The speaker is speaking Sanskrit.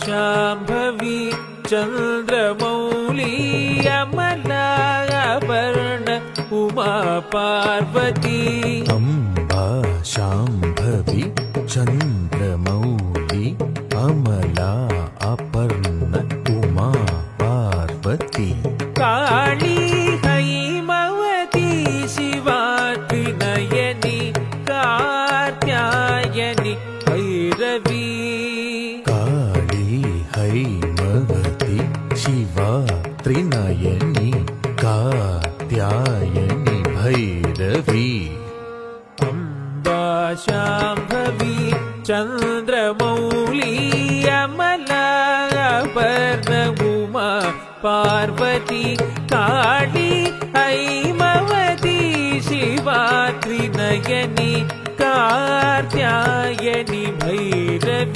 शाम्भवी चन्द्रमौली अमला अपर्ण उमा पार्वती अम्बा शाम्भवी चन्द्रमौली अमला अपर्ण उमा पार्वती काली हैमवती शिवा त्रिनयनी कात्यायनी भैरवी काली हैमवती शिवा त्रिनयनी कात्यायनी भैरवी अम्बा शाम्भवी चन्द्रमौली अमला अपर्ण उमा पार्वती काली हैमवती शिवा त्रिनयनी कात्यायनी भैरवी।